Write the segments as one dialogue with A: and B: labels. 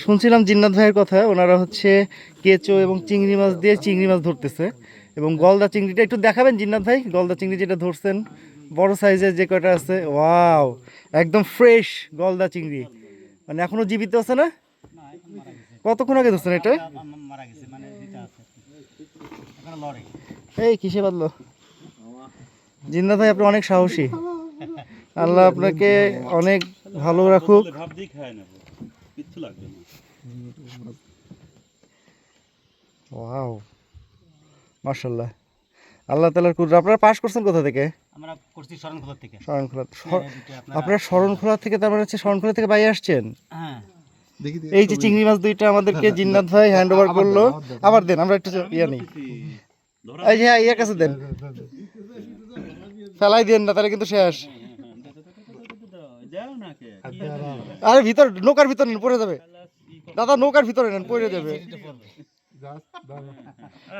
A: শুনছিলাম জিন্নাত ভাইয়ের কথা, ওনারা হচ্ছে কেঁচো এবং চিংড়ি মাছ দিয়ে চিংড়ি মাছ ধরতেছে এবং গলদা চিংড়িটা একটু দেখাবেন জিন্নাত ভাই, গলদা চিংড়ি যেটা ধরছেন বড় সাইজের যে কয়টা আছে, ওয়াও একদম ফ্রেশ গলদা চিংড়ি, মানে এখনো জীবিত আছে না? কতক্ষণ আগে ধরছেন এটা? এই কিসে বাঁধলো? জিন্নাত ভাই আপনি অনেক সাহসী, আল্লাহ আপনাকে অনেক ভালো রাখুক। ওয়াও মাশাআল্লাহ, আল্লাহ তাআলার কুদরত। আপনারা পাস করছেন কোথা থেকে?
B: আমরা করছি শরণখোলা থেকে।
A: শরণখোলা। আপনারা শরণখোলা থেকে, তার মানে হচ্ছে শরণখোলা থেকে বাইরে আসছেন?
B: হ্যাঁ।
A: এই যে চিংড়ি মাছ দুইটা আমাদেরকে জিন্নাত ভাই হ্যান্ড ওভার করলো, আবার দেন, আমরা একটু ইয়া নেই। এই যে হ্যাঁ, ইয়ের কাছে দেন, ফেলাই দেন না তাহলে কিন্তু শেষ। আরে ভিতর, নৌকার ভিতর নেন, পড়ে যাবে দাদা, নৌকার ভিতরে নেন, পড়ে যাবে।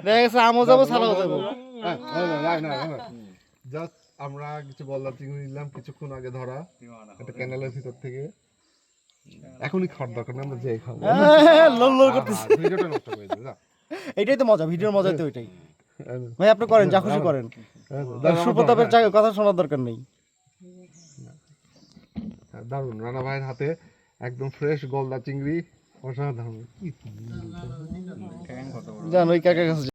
A: দেখা গেছে আমও যাবো, ছালাও যাবো।
C: জাস্ট আমরা কিছু গলদা চিংড়ি নিলাম কিছুক্ষণ আগে ধরা একটা ক্যানেলের ভিতর থেকে, এখনই খাওয়ার দরকার নেই, আমরা যে খাবো।
A: লোল লোল করতেছে,
C: ভিডিওটা নষ্ট করে দিই না,
A: এটাই তো মজা, ভিডিওর মজা তো ওইটাই। ভাই আপনি করেন, যা খুশি করেন, সুপ্রতাপের কথা শোনার দরকার নেই।
C: দারুন, রানা ভাইয়ের হাতে একদম ফ্রেশ গলদা চিংড়ি, অসাধারণ।
A: জান ওই কাকার কাছে